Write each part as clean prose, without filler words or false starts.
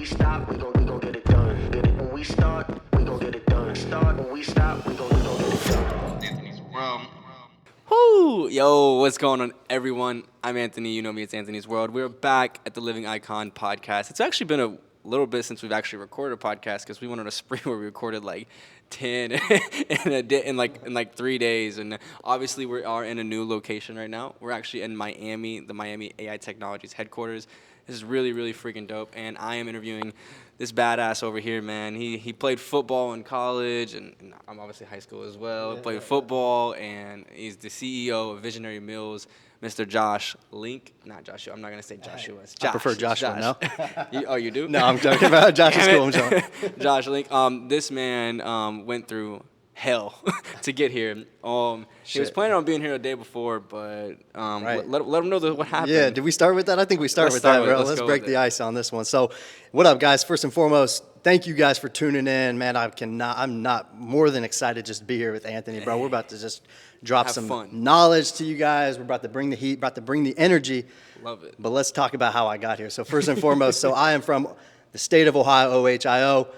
we stop, we gon' get it done. Get it when we start, we gon' get it done. Start when we stop, we gon' get it done. Anthony's World. Woo! Yo, what's going on, everyone? I'm Anthony. You know me, it's Anthony's World. We're back at the Living Icon podcast. It's actually been a little bit since we've actually recorded a podcast because we went on a spree where we recorded like 10 in like 3 days. And obviously, we are in a new location right now. We're actually in Miami, the Miami AI Technologies headquarters. This is really, really freaking dope. And I am interviewing this badass over here, man. He played football in college, and I'm obviously high school as well. Played football, and he's the CEO of Visionary Mills, Mr. Josh Link. Not Joshua. I'm not going to say Joshua. It's Josh. I prefer Joshua, no? You do? No, I'm joking about Josh is cool. I'm joking. Josh Link. This man went through hell to get here. He was planning on being here the day before, but Right. let him know what happened. Yeah, did we start with that? I think we started Let's with start that, with it. bro. Let's Let's go break with the it. ice on this one. So, what up, guys? First and foremost, thank you guys for tuning in, man. I'm not more than excited just to be here with Anthony, bro. We're about to just drop Have some fun. knowledge to you guys. We're about to bring the heat, about to bring the energy. Love it. But let's talk about how I got here. So first and foremost, so I am from the state of Ohio, OHIO.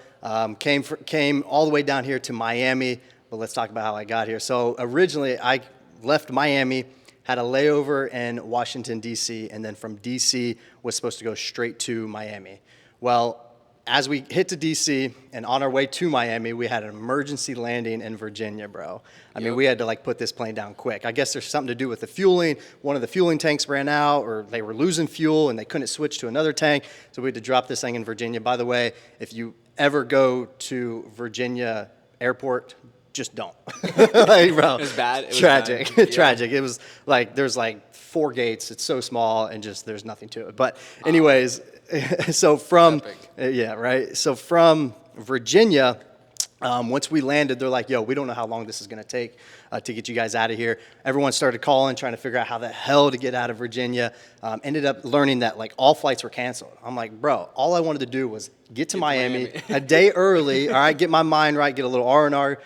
Came all the way down here to Miami. But let's talk about how I got here. So originally, I left Miami, had a layover in Washington, D.C., and then from D.C. was supposed to go straight to Miami. Well, as we hit to D.C. and on our way to Miami, we had an emergency landing in Virginia, bro. I mean, we had to put this plane down quick. I guess there's something to do with the fueling. One of the fueling tanks ran out, or they were losing fuel and they couldn't switch to another tank. So we had to drop this thing in Virginia. By the way, if you ever go to Virginia Airport, just don't. Bro, It was bad. It was tragic. bad. Yeah. Tragic. It was there's 4 gates. It's so small and just there's nothing to it. But anyways, so from So from Virginia, once we landed, they're like, yo, we don't know how long this is going to take to get you guys out of here. Everyone started calling, trying to figure out how the hell to get out of Virginia. Ended up learning that all flights were canceled. I'm like, bro, all I wanted to do was get to Miami a day early, all right, get my mind right, get a little R&R,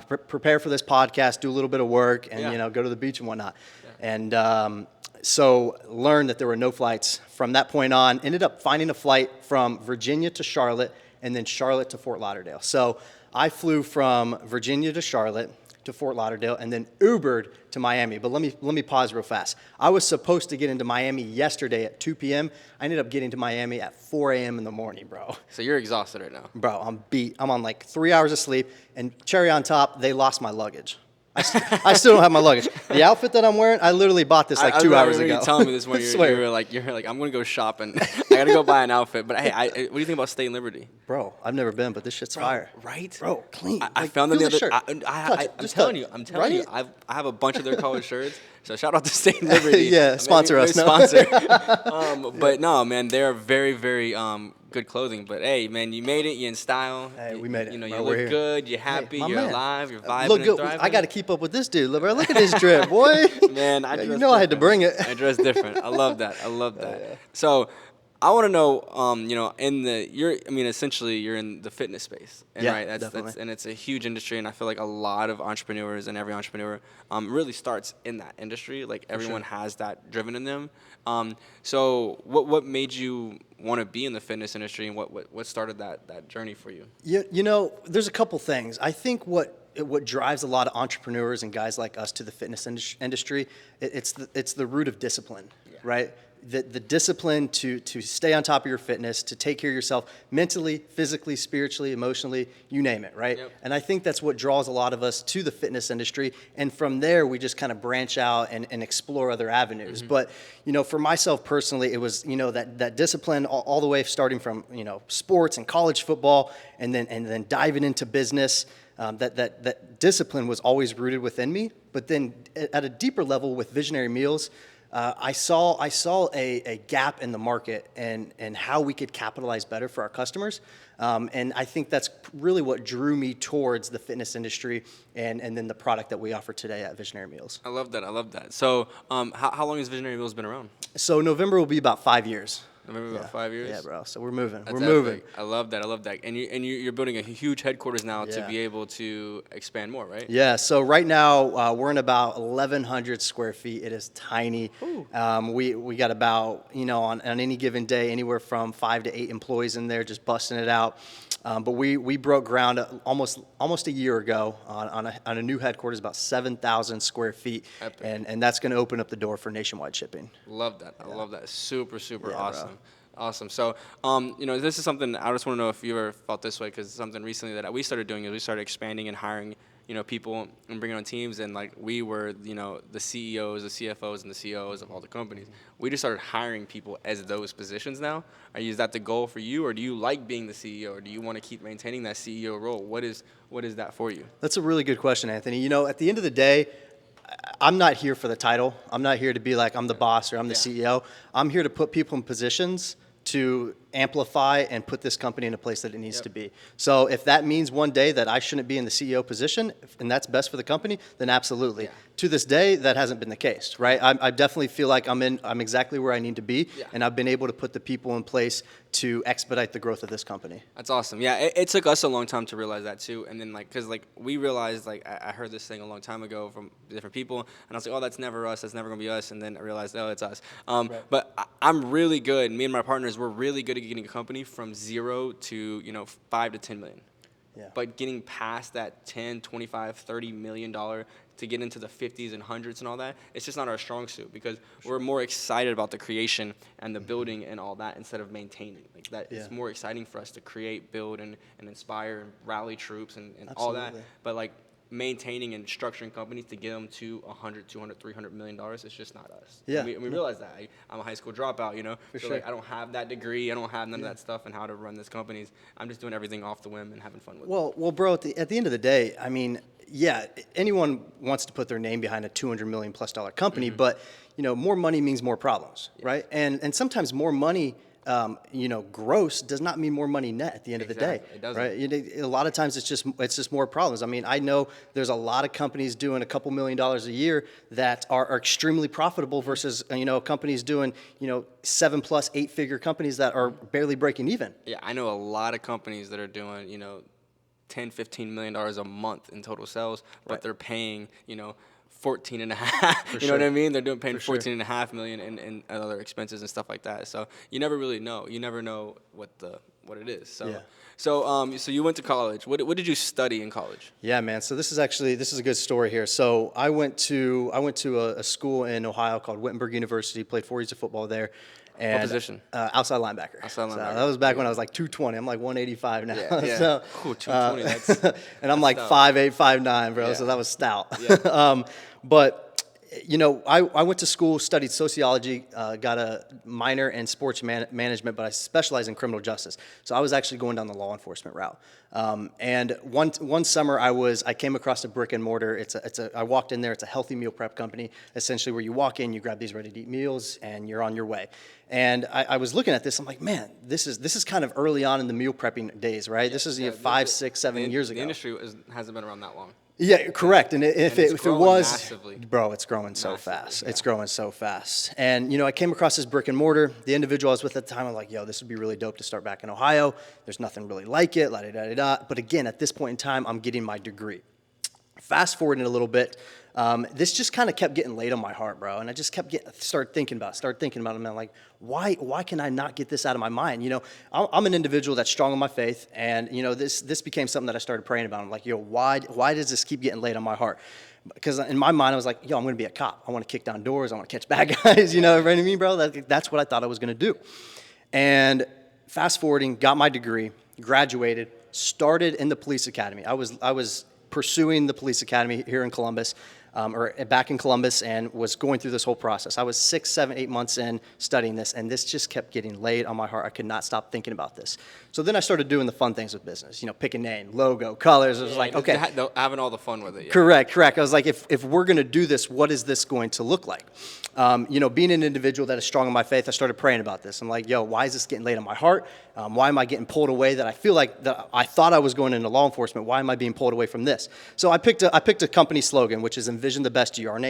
prepare for this podcast, do a little bit of work, and go to the beach and whatnot. Yeah. And so learned that there were no flights from that point on. Ended up finding a flight from Virginia to Charlotte, and then Charlotte to Fort Lauderdale. So I flew from Virginia to Charlotte to Fort Lauderdale, and then Ubered to Miami. But let me pause real fast. I was supposed to get into Miami yesterday at 2 p.m. I ended up getting to Miami at 4 a.m. in the morning, bro. So you're exhausted right now. Bro, I'm beat. I'm on 3 hours of sleep, and cherry on top, they lost my luggage. I still don't have my luggage. The outfit that I'm wearing, I literally bought this 2 hours ago. You telling me this when you're like, I'm gonna go shopping. I gotta go buy an outfit. But hey, what do you think about State and Liberty? Bro, I've never been, but this shit's fire. Right? Bro, clean. I found them the feel other. shirt. I'm telling you, Right? I have a bunch of their colored shirts. So shout out to State and Liberty. Yeah, sponsor us, no. Sponsor. But no, man, they're very, very good clothing. But hey, man, you made it. You're in style. Hey, we made it. You Bro, you we're look here. good. You're happy. my You're man. alive. You're vibing Look and good. thriving. I got to keep up with this dude. Look at his drip, boy. Man, I dress I had to different. bring it. I dress different. I love that. So, I want to know, essentially, you're in the fitness space, and Yeah, right? definitely. And it's a huge industry, and I feel like a lot of entrepreneurs and every entrepreneur really starts in that industry. Like everyone has that driven in them. So, what made you want to be in the fitness industry, and what started that journey for you? There's a couple things. I think what drives a lot of entrepreneurs and guys like us to the fitness industry, it's the root of discipline, right? The discipline to stay on top of your fitness, to take care of yourself mentally, physically, spiritually, emotionally, you name it, right? Yep. And I think that's what draws a lot of us to the fitness industry. And from there, we just kind of branch out and explore other avenues. But, for myself personally, it was, that discipline all the way starting from, sports and college football and then diving into business. That discipline was always rooted within me. But then at a deeper level with Visionary Meals, I saw a gap in the market and how we could capitalize better for our customers. And I think that's really what drew me towards the fitness industry and then the product that we offer today at Visionary Meals. I love that. So, how long has Visionary Meals been around? So November will be about 5 years. Maybe about 5 years. Yeah, bro. So we're moving. That's We're moving. epic. I love that. I love that. And you're building a huge headquarters now to Yeah. be able to expand more, right? Yeah, so right now we're in about 1,100 square feet. It is tiny. We got about, on any given day, anywhere from 5 to 8 employees in there just busting it out. But we broke ground almost a year ago on a new headquarters, about 7,000 square feet. Epic. And that's going to open up the door for nationwide shipping. Love that. I love that. Super Yeah, bro. awesome. Awesome. So, this is something I just want to know if you ever felt this way, because something recently that we started doing is we started expanding and hiring, people and bringing on teams. And like we were, the CEOs, the CFOs, and the COOs of all the companies. We just started hiring people as those positions now. Is that the goal for you, or do you like being the CEO, or do you want to keep maintaining that CEO role? What is that for you? That's a really good question, Anthony. At the end of the day, I'm not here for the title. I'm not here to be like I'm the boss or I'm the CEO. I'm here to put people in positions to amplify and put this company in a place that it needs to be. So if that means one day that I shouldn't be in the CEO position, and that's best for the company, then absolutely. Yeah. To this day, that hasn't been the case, right? I definitely feel like I'm exactly where I need to be, and I've been able to put the people in place to expedite the growth of this company. That's awesome. Yeah, it took us a long time to realize that too. And then because we realized, I heard this thing a long time ago from different people, and I was like, oh, that's never us. That's never gonna be us. And then I realized, oh, it's us. But I'm really good. Me and my partners, we're really good at getting a company from 0 to 5 to 10 million. Yeah. But getting past that 10, 25, $30 million to get into the 50s and hundreds and all that, it's just not our strong suit, because we're more excited about the creation and the building and all that instead of maintaining. It's more exciting for us to create, build, and inspire and rally troops and all that. But maintaining and structuring companies to get them to 100, 200, 300 million dollars, it's just not us. Yeah. And we realize that. I'm a high school dropout, For so sure. I don't have that degree. I don't have none of that stuff and how to run these companies. I'm just doing everything off the whim and having fun with it. Well, bro, at the end of the day, anyone wants to put their name behind a $200 million plus company, but more money means more problems, right? And sometimes more money, gross does not mean more money net at the end of the day, It doesn't. right? A lot of times it's just more problems. I know there's a lot of companies doing a couple $1 million a year that are extremely profitable versus companies doing 7+ 8-figure companies that are barely breaking even. Yeah, I know a lot of companies that are doing, $10-15 million a month in total sales, but they're paying, 14 and a half. You know what I mean? They're paying 14 and a half million in other expenses and stuff like that. So you never really know. You never know what it is. So so you went to college. What did you study in college? Yeah, man. So this is a good story here. So I went to a school in Ohio called Wittenberg University. Played 4 years of football there. And, What position? Outside linebacker. Outside So linebacker. that was back when I was like 220. I'm like 185 now. Yeah. So, Cool, 220. That's and I'm like stout. 5'8", 5'9", bro. Yeah. So that was stout. Yeah. But I went to school, studied sociology, got a minor in sports management, but I specialized in criminal justice. So I was actually going down the law enforcement route. And one summer I came across a brick and mortar. I walked in there. It's a healthy meal prep company, essentially where you walk in, you grab these ready-to-eat meals, and you're on your way. And I was looking at this. I'm like, man, this is kind of early on in the meal prepping days, right? This is 5, 6, 7 years ago. The industry hasn't been around that long. Yeah, correct. And if it growing was, massively. bro, it's growing so Massively, fast. yeah. It's growing so fast. And, I came across this brick and mortar. The individual I was with at the time, I'm like, yo, this would be really dope to start back in Ohio. There's nothing really like it, la-da-da-da-da. But again, at this point in time, I'm getting my degree. Fast forwarding a little bit, this just kind of kept getting laid on my heart, bro. And I just started thinking about it. And I'm like, why can I not get this out of my mind? I'm an individual that's strong in my faith. And, this became something that I started praying about. I'm like, yo, why does this keep getting laid on my heart? Because in my mind, I was like, yo, I'm going to be a cop. I want to kick down doors. I want to catch bad guys. You know what I mean, bro? That's what I thought I was going to do. And fast forwarding, got my degree, graduated, started in the police academy. I was pursuing the police academy here in Columbus, or back in Columbus, and was going through this whole process. I was 6, 7, 8 months in studying this, and this just kept getting laid on my heart. I could not stop thinking about this. So then I started doing the fun things with business, pick a name, logo, colors. I was like, okay. Having all the fun with it. Yeah. Correct. I was like, if we're going to do this, what is this going to look like? Being an individual that is strong in my faith, I started praying about this. I'm like, yo, why is this getting laid on my heart? Why am I getting pulled away that I feel like I thought I was going into law enforcement? Why am I being pulled away from this? So I picked a company slogan, which is envision the best you. Our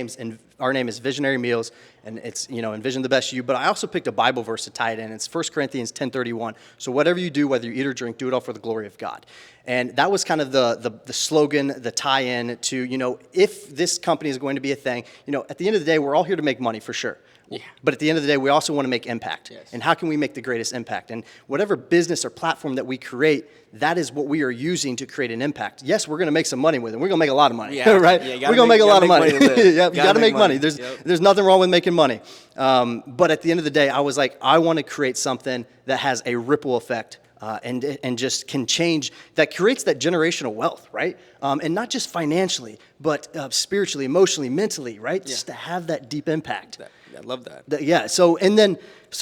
name is Visionary Meals, and it's, envision the best you. But I also picked a Bible verse to tie it in. It's 1 Corinthians 10:31. So whatever you do, whether you eat or drink, do it all for the glory of God. And that was kind of the slogan, the tie-in to, if this company is going to be a thing, at the end of the day, we're all here to make money for sure. Yeah. But at the end of the day, we also want to make impact. Yes. And how can we make the greatest impact? And whatever business or platform that we create, that is what we are using to create an impact. Yes, we're going to make some money with it. We're going to make a lot of money, right? Yeah, we're going to make a lot of money. Yeah, you got to make money. There's nothing wrong with making money. But at the end of the day, I was like, I want to create something that has a ripple effect and just can change, that creates that generational wealth, right? And not just financially, but spiritually, emotionally, mentally, right? Just to have that deep impact. I love that. Yeah. So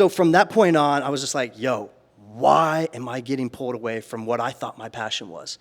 from that point on, I was just like, yo, why am I getting pulled away from what I thought my passion was?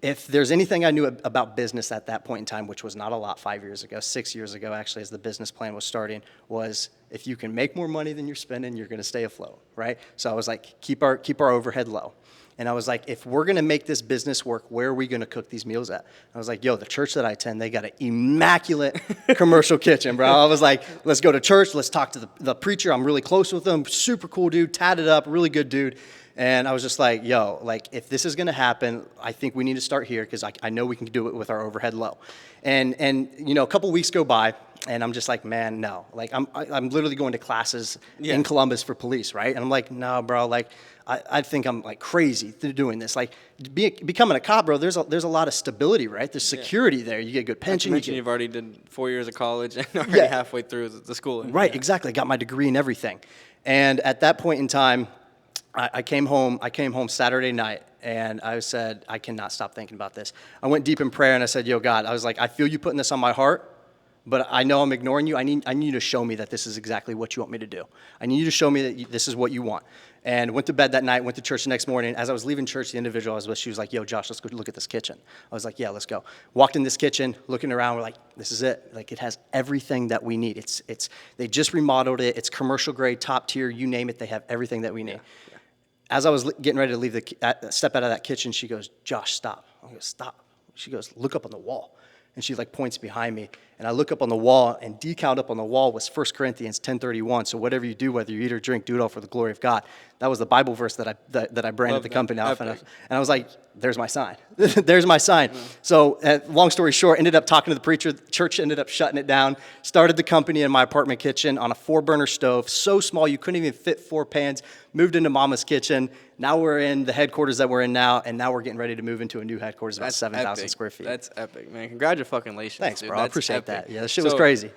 If there's anything I knew about business at that point in time, which was not a lot 5 years ago, 6 years ago, actually, as the business plan was starting, was if you can make more money than you're spending, you're going to stay afloat, right? So I was like, keep our overhead low. And I was like, if we're going to make this business work, where are we going to cook these meals at? I was like, yo, the church that I attend, they got an immaculate commercial kitchen, bro. I was like, let's go to church. Let's talk to the preacher. I'm really close with him. Super cool dude, tatted up, really good dude. And I was just like, yo, like, if this is going to happen, I think we need to start here because I know we can do it with our overhead low. And a couple weeks go by, and I'm just like, man, no. Like, I'm literally going to classes in Columbus for police, right? And I'm like, no, bro, like, I think I'm like crazy doing this. Like, becoming a cop, bro, there's a lot of stability, right? There's security there. You get a good pension. You've already did 4 years of college and already halfway through the school. Right, exactly. I got my degree and everything. And at that point in time, I came home Saturday night, and I said, I cannot stop thinking about this. I went deep in prayer, and I said, yo, God, I was like, I feel you putting this on my heart, but I know I'm ignoring you. I need you to show me that this is exactly what you want me to do. I need you to show me that this is what you want. And went to bed that night, went to church the next morning. As I was leaving church, the individual I was with, she was like, yo, Josh, let's go look at this kitchen. I was like, yeah, let's go. Walked in this kitchen, looking around, we're like, this is it. Like, it has everything that we need. They just remodeled it. It's commercial grade, top tier, you name it. They have everything that we need. Yeah. As I was getting ready to step out of that kitchen, she goes, Josh, stop. I go, stop. She goes, look up on the wall. And she like points behind me, and I look up on the wall, and decaled up on the wall was 1 Corinthians 10:31. So whatever you do, whether you eat or drink, do it all for the glory of God. That was the Bible verse that I branded the company off. And I was like, there's my sign. There's my sign. So long story short, ended up talking to the preacher. The church ended up shutting it down. Started the company in my apartment kitchen on a 4-burner stove, so small you couldn't even fit 4 pans. Moved into Mama's kitchen. Now we're in the headquarters that we're in now, and now we're getting ready to move into a new headquarters about 7,000 square feet. That's epic, man. Congratulations. Thanks, dude. bro. I appreciate that. Yeah, this shit was crazy.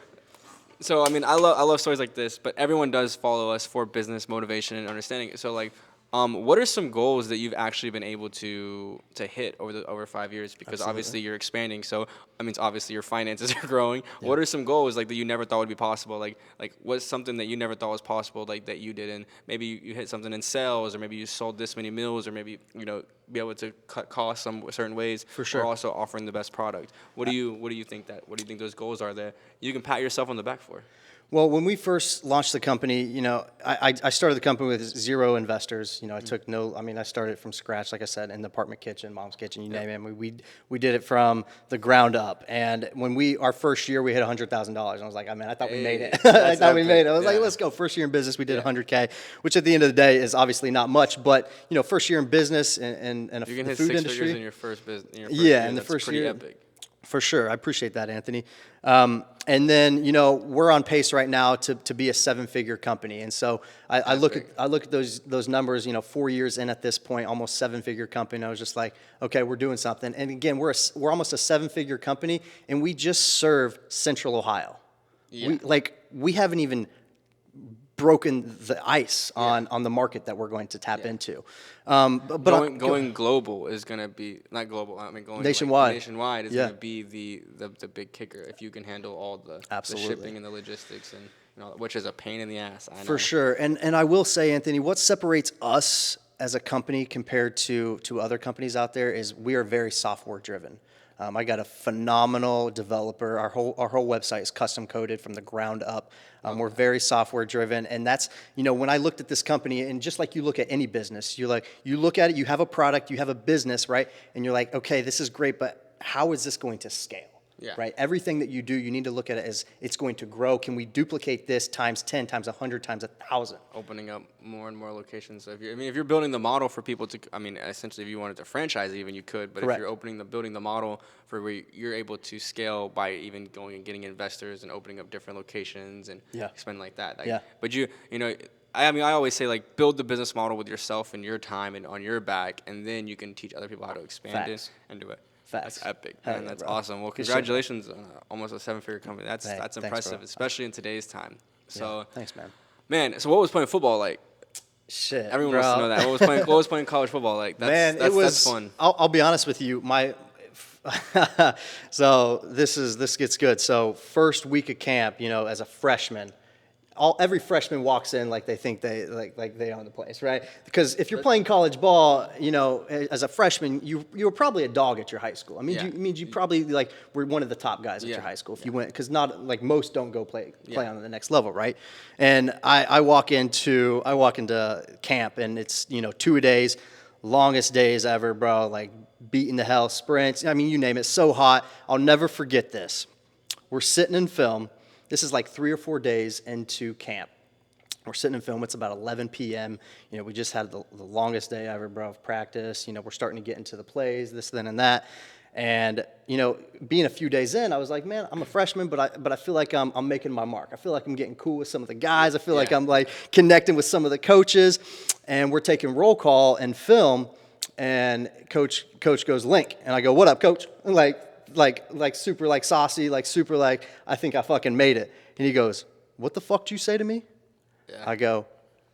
So, I mean, I love stories like this, but everyone does follow us for business motivation and understanding. So, like, what are some goals that you've actually been able to hit over 5 years? Because obviously you're expanding, so I mean, obviously your finances are growing. Yeah. What are some goals like that you never thought would be possible? Like what's something that you never thought was possible, like that you did, and maybe you hit something in sales, or maybe you sold this many meals, or maybe be able to cut costs some certain ways. For sure. Or also offering the best product. What do you think those goals are that you can pat yourself on the back for? Well, when we first launched the company, I started the company with 0 investors. I took I started from scratch, like I said, in the apartment kitchen, mom's kitchen, you name it. We did it from the ground up. And when our first year, we hit $100,000. And I was like, I thought we made it. I thought we made it. I was like, let's go. First year in business, we did $100K, which at the end of the day is obviously not much. But, first year in business and a you can hit food 6 industry. Figures in your first business. In the first year. Epic. For sure. I appreciate that, Anthony. And then, we're on pace right now to be a 7-figure company. And so I look at those numbers, 4 years in at this point, almost 7-figure company. And I was just like, okay, we're doing something. And again, we're almost a 7-figure company, and we just serve Central Ohio. Yeah. We haven't even broken the ice on the market that we're going to tap into. But going global is going to be not global. I mean, going nationwide. Nationwide is going to be the big kicker if you can handle all the shipping and the logistics and which is a pain in the ass. I know. For sure. And I will say, Anthony, what separates us as a company compared to other companies out there is we are very software driven. I got a phenomenal developer. Our whole website is custom coded from the ground up. We're very software driven, and that's when I looked at this company, and just like you look at any business, you look at it, you have a product, you have a business, right? And you're like, okay, this is great, but how is this going to scale? Yeah. right? Everything that you do, you need to look at it as it's going to grow. Can we duplicate this times 10, times 100, times 1,000? Opening up more and more locations. So if you're building the model for people to, essentially, if you wanted to franchise, even you could. But Correct. if you're building the model for where you're able to scale by even going and getting investors and opening up different locations and expanding like that. Yeah. But I always say, like, build the business model with yourself and your time and on your back, and then you can teach other people how to expand it and do it. Facts. That's epic, Hell man. yeah, That's bro. awesome. Well, Appreciate congratulations on almost a 7-figure company. That's Thanks, impressive, bro. especially in today's time. So, Yeah. Thanks, man. Man, so what was playing football like? Shit, Everyone bro. wants to know that. What was playing college football like? That's fun. I'll be honest with you. So this gets good. So first week of camp, as a freshman, every freshman walks in like they think they own the place, right? Because if you're playing college ball, as a freshman, you were probably a dog at your high school. You probably were one of the top guys at your high school if you went, because not like most don't go play on the next level, right? And I walk into camp, and it's 2 days, longest days ever, bro. Like beating the hell, sprints. You name it. So hot. I'll never forget this. We're sitting in film. This is like 3 or 4 days into camp. We're sitting in film. It's about 11 p.m. We just had the longest day ever, bro, of practice. We're starting to get into the plays, this, then, and that. And, being a few days in, I was like, man, I'm a freshman, but I feel like I'm making my mark. I feel like I'm getting cool with some of the guys. I feel like I'm like connecting with some of the coaches. And we're taking roll call and film. And coach goes, Link. And I go, what up, coach? And like super like saucy, like super like, I think I fucking made it. And he goes, what the fuck did you say to me? Yeah. I go,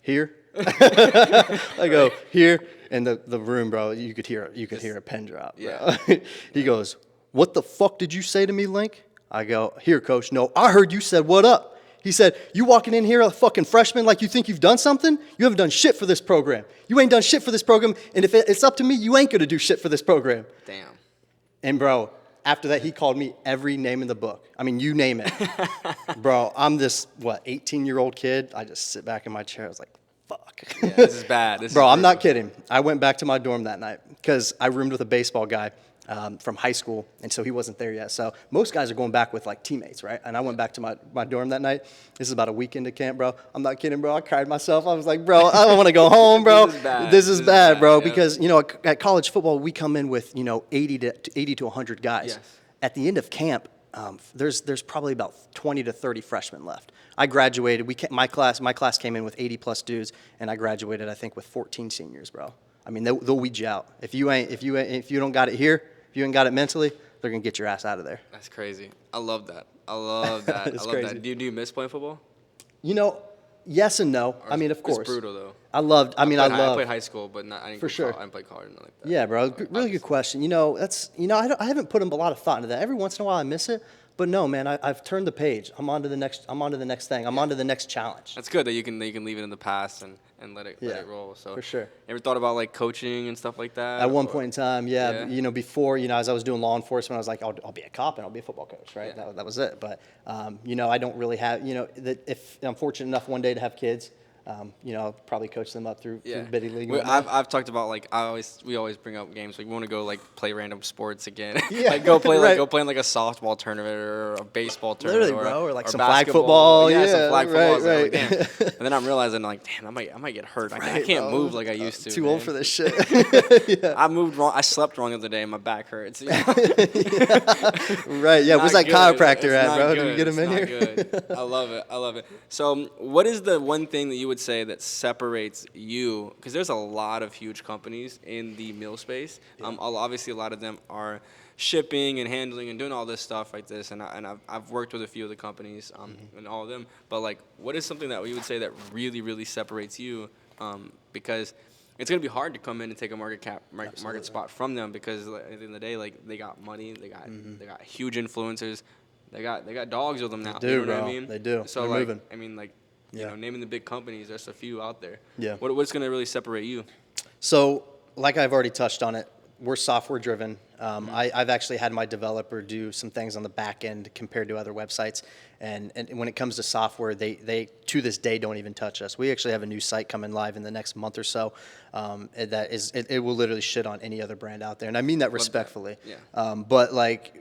here. I go, here. And the room, bro, you could hear a pin drop, bro. Yeah. He goes, what the fuck did you say to me, Link? I go, here, coach. No, I heard you said, what up? He said, you walking in here a fucking freshman like you think you've done something? You haven't done shit for this program. You ain't done shit for this program. And if it's up to me, you ain't going to do shit for this program. Damn. And, bro, after that, he called me every name in the book. You name it. Bro, I'm this, 18-year-old kid. I just sit back in my chair. I was like, fuck. Yeah, this is bad. Bro, I'm not kidding. I went back to my dorm that night because I roomed with a baseball guy from high school, and so he wasn't there yet. So most guys are going back with, teammates, right? And I went back to my dorm that night. This is about a week into camp, bro. I'm not kidding, bro. I cried myself. I was like, bro, I don't want to go home, bro. This is bad, bro, because, at college football, we come in with, 80 to 100 guys. Yes. At the end of camp, there's probably about 20 to 30 freshmen left. I graduated. My class came in with 80+ dudes, and I graduated, I think, with 14 seniors, bro. They'll weed you out. If you don't got it here, if you ain't got it mentally, they're gonna get your ass out of there. That's crazy. I love that. It's crazy. That. Do you miss playing football? Yes and no. Of course. It's brutal though. I played high school, but I didn't play college or like that. Yeah, bro. Really good question. I haven't put a lot of thought into that. Every once in a while I miss it, but no, man. I've turned the page. I'm on to the next thing. I'm on to the next challenge. That's good that you can leave it in the past and let it roll. So for sure. You ever thought about coaching and stuff like that? At one point in time, yeah. Before as I was doing law enforcement, I was like, I'll be a cop and I'll be a football coach, right? Yeah. That was it. But I don't really have if I'm fortunate enough one day to have kids. I'll probably coach them up through Biddy League. I've talked about we always bring up games. We want to go play random sports again. Yeah, go play go play in a softball tournament or a baseball tournament. Literally, bro, or some flag football. Yeah, some flag football. Right. And then I'm realizing damn, I might get hurt. I can't move like I used to. Too old for this shit. I moved wrong. I slept wrong the other day and my back hurts. Right. Yeah. Where's that chiropractor at, bro? Did we get him in here? Good. I love it. So, what is the one thing that you would say that separates you? Because there's a lot of huge companies in the meal space. Yeah. Obviously, a lot of them are shipping and handling and doing all this stuff like this. And I've worked with a few of the companies and all of them. But what is something that we would say that really, really separates you? Because it's gonna be hard to come in and take a market spot from them, because at the end of the day, they got money, they got huge influencers, they got dogs with them now. They do, bro. What I mean? They do. So they're moving. Naming the big companies, there's a few out there. Yeah. What's gonna really separate you? So, like I've already touched on it, we're software driven. I've actually had my developer do some things on the back end compared to other websites. And when it comes to software, they to this day don't even touch us. We actually have a new site coming live in the next month or so. It will literally shit on any other brand out there, and I mean that respectfully. Yeah. But like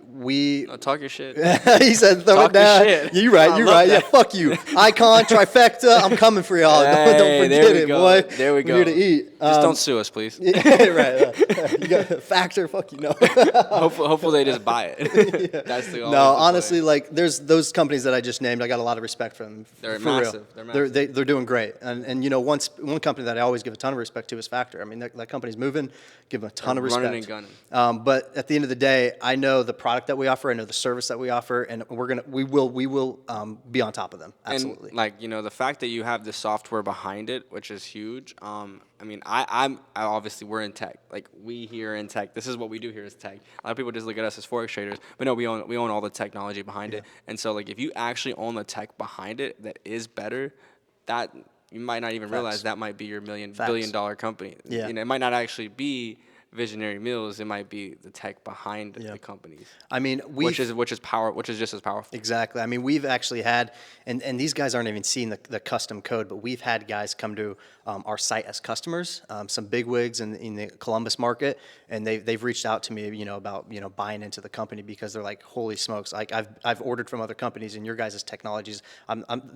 talk your shit. he said, "Throw Talk it down." your shit. You're right. I You're love right. that. Yeah, fuck you. Icon, trifecta. I'm coming for y'all. Hey, Don't forget there we it, go. boy. There we go. We're here to eat. Just don't sue us, please. Right. You got Factor. Fuck you. No. Hopefully they just buy it. That's the No, honestly, like there's those companies that I just named. I got a lot of respect for them. They're for massive. Real. They're massive. They're doing great. And you know, one company that I always give a ton of respect to is Factor. I mean, that company's moving. Give them a ton of respect. Running and gunning. But at the end of the day, I know the product that we offer. I know the service that we offer, and we will be on top of them. Absolutely. And like, you know, the fact that you have the software behind it, which is huge. I mean, I obviously we're in tech. Like we here in tech, this is what we do here is tech. A lot of people just look at us as forex traders, but no, we own all the technology behind it. And so like if you actually own the tech behind it that is better, that you might not even realize that might be your billion-dollar company. Yeah. You know, it might not actually be Visionary Meals. It might be the tech behind the companies. I mean, which is just as powerful. Exactly. I mean, we've actually had, and these guys aren't even seeing the custom code, but we've had guys come to our site as customers, some bigwigs in the Columbus market, and they've reached out to me, you know, about, you know, buying into the company because they're like, holy smokes, like I've ordered from other companies and your guys' technologies,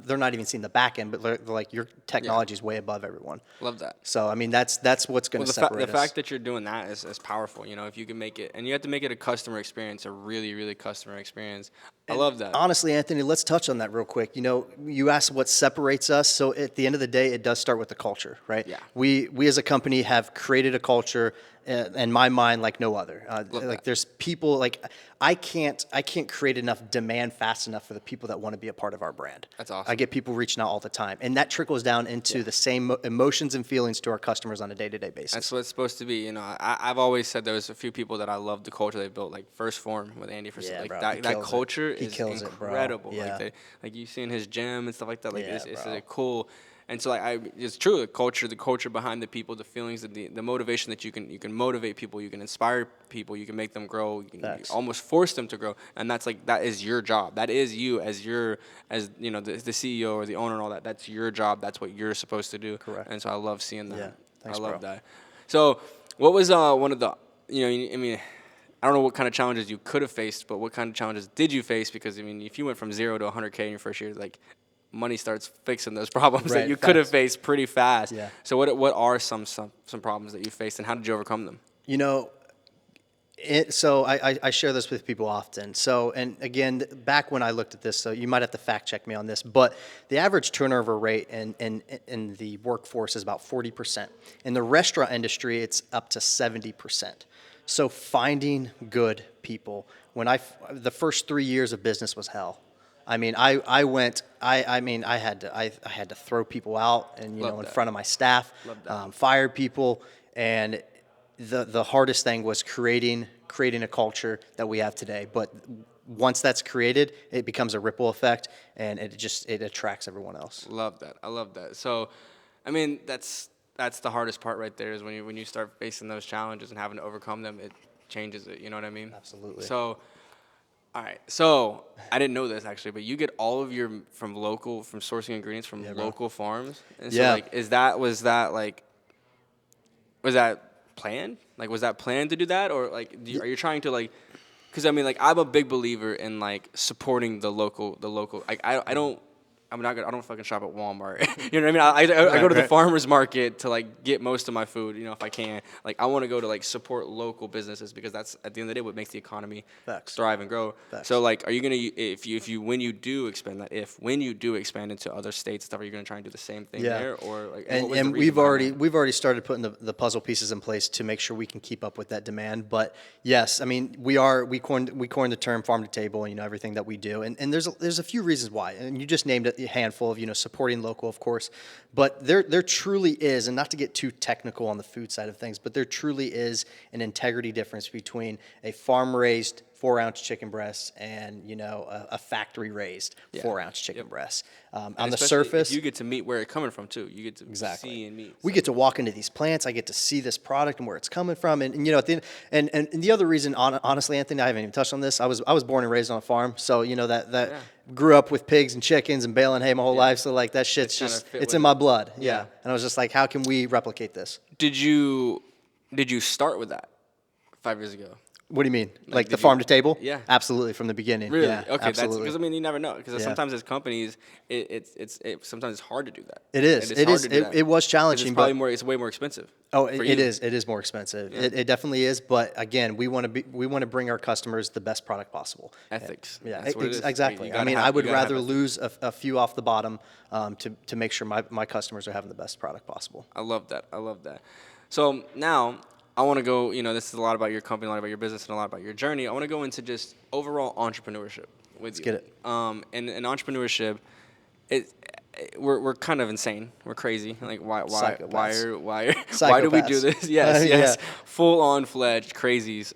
they're not even seeing the back end, but they're like, your technology is way above everyone. Love that. So I mean, that's what's going to separate us. The fact that you're doing that is powerful. You know, if you can make it, and you have to make it a customer experience, a really, really customer experience. I love that. Honestly, Anthony, let's touch on that real quick. You know, you asked what separates us. So at the end of the day, it does start with the culture, right? Yeah. We as a company have created a culture, in my mind, like no other. Like there's people like I can't create enough demand fast enough for the people that want to be a part of our brand. That's awesome. I get people reaching out all the time, and that trickles down into the same emotions and feelings to our customers on a day-to-day basis. That's what it's supposed to be. You know, I've always said there was a few people that I love the culture they built, like First Form with Andy. Yeah, like bro, that culture is kills it, bro. incredible. Yeah. Like you see in his gym and stuff like that. Like Yeah, it's bro. a cool. And so like it's true, the culture behind the people, the feelings, the motivation that you can motivate people, you can inspire people, you can make them grow, you can almost force them to grow, and that is your job. That is you as you know the CEO or the owner and all that. That's your job. That's what you're supposed to do. Correct. And so I love seeing that. Yeah. Thanks, I love bro. that. So what was one of the I mean. I don't know what kind of challenges you could have faced, but what kind of challenges did you face? Because I mean, if you went from 0 to 100K in your first year, like money starts fixing those problems that you could have faced pretty fast. Yeah. So what are some problems that you faced, and how did you overcome them? You know, so I share this with people often. So, and again, back when I looked at this, so you might have to fact check me on this, but the average turnover rate in the workforce is about 40%. In the restaurant industry, it's up to 70%. So finding good people, the first 3 years of business was hell. I mean, I had to throw people out and, you know, in front of my staff, fire people. And the hardest thing was creating a culture that we have today. But once that's created, it becomes a ripple effect, and it attracts everyone else. Love that. I love that. So, I mean, that's the hardest part right there is when you start facing those challenges and having to overcome them, it changes it. You know what I mean? Absolutely. So, all right. So I didn't know this actually, but you get all of your from sourcing ingredients from local farms. And so like, was that planned? Like, was that planned to do that, or like, are you trying to like? Because I mean, like, I'm a big believer in like supporting the local. Like, I don't fucking shop at Walmart. You know what I mean? I go to the farmer's market to like get most of my food, you know, if I can. Like I want to go to like support local businesses because that's at the end of the day what makes the economy thrive and grow. So like, are you gonna when you do expand into other states and stuff, are you gonna try and do the same thing there, or like? And we've already started putting the puzzle pieces in place to make sure we can keep up with that demand. But yes, I mean we coined the term farm to table, you know, everything that we do, and there's a few reasons why, and you just named it. A handful of, you know, supporting local, of course, but there truly is, and not to get too technical on the food side of things, but there truly is an integrity difference between a farm-raised 4-ounce chicken breasts and, a factory raised 4-ounce chicken breast. On the surface, you get to meet where it's coming from too. You get to see and meet. We get to walk into these plants. I get to see this product and where it's coming from. And at the end, and the other reason, honestly, Anthony, I haven't even touched on this. I was born and raised on a farm, so that grew up with pigs and chickens and baling hay my whole life. So like that shit's just it's in my blood. Yeah. And I was just like, how can we replicate this? Did you start with that 5 years ago? What do you mean? Like the farm to table? Yeah. Absolutely, from the beginning. Really? Yeah, okay. absolutely. Because you never know. Because sometimes as companies, sometimes it's hard to do that. It is. It was challenging. It's probably more. It's way more expensive. Oh, it is. It is more expensive. Yeah. It definitely is. But again, we want to bring our customers the best product possible. Ethics. Yeah. That's what it is. Exactly. I would rather lose a few off the bottom to make sure my customers are having the best product possible. I love that. So now, I want to go, this is a lot about your company, a lot about your business, and a lot about your journey. I want to go into just overall entrepreneurship with you. Let's get it. And in entrepreneurship, we're kind of insane. We're crazy. Like why do we do this? Yes. Full on fledged crazies.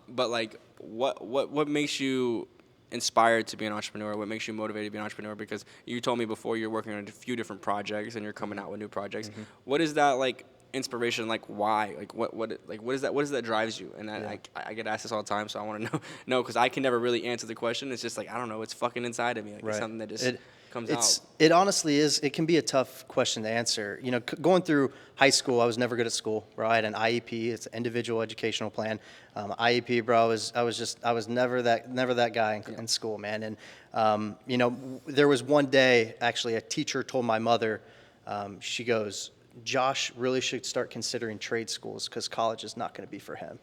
But like what makes you inspired to be an entrepreneur? What makes you motivated to be an entrepreneur? Because you told me before you're working on a few different projects and you're coming out with new projects. Mm-hmm. What is that like? Inspiration, like why, like what is that drives you? And I get asked this all the time, so I want to know because I can never really answer the question. It's just like I don't know, it's fucking inside of me, like it's something that just comes out. It honestly is. It can be a tough question to answer. Going through high school, I was never good at school, bro. I had an IEP. It's an individual educational plan. IEP, bro. I was never that guy in school, man. And there was one day actually a teacher told my mother, she goes, Josh really should start considering trade schools because college is not going to be for him.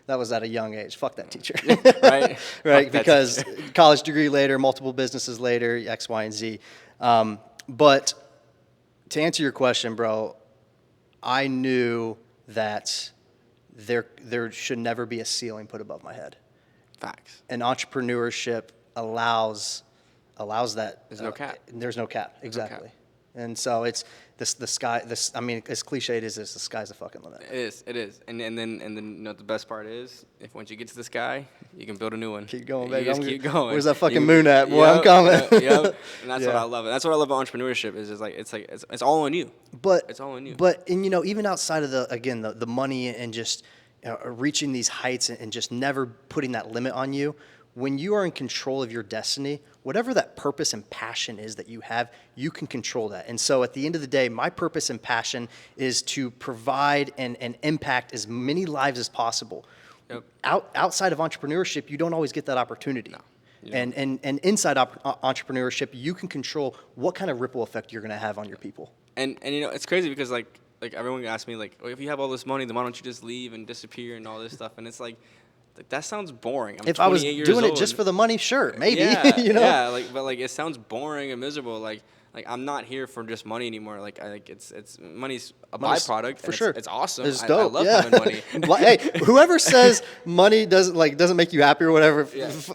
That was at a young age. Fuck that teacher. Right? Right, because college degree later, multiple businesses later, X, Y, and Z. But to answer your question, bro, I knew that there should never be a ceiling put above my head. Facts. And entrepreneurship allows that. There's no cap. There's no cap, exactly. And so it's the sky. I mean, as cliched as this, the sky's the fucking limit. It is. And then the best part is, if once you get to the sky, you can build a new one. Keep going, baby. Keep going. Where's that fucking moon at? Boy, I'm coming. Yep. And that's what I love. That's what I love about entrepreneurship. Is it's all on you. But it's all on you. But even outside of the money and just reaching these heights and just never putting that limit on you. When you are in control of your destiny, whatever that purpose and passion is that you have, you can control that. And so at the end of the day, my purpose and passion is to provide and impact as many lives as possible. Yep. Outside of entrepreneurship, you don't always get that opportunity. No, and inside entrepreneurship, you can control what kind of ripple effect you're going to have on your people. And it's crazy because like everyone asks me like, oh, if you have all this money, then why don't you just leave and disappear and all this stuff? And it's like that sounds boring. If I was doing it just for the money, sure, maybe. Yeah, but it sounds boring and miserable. Like I'm not here for just money anymore. It's money's a byproduct for sure. It's awesome. It's dope. I love having money. Hey, whoever says money doesn't make you happy or whatever,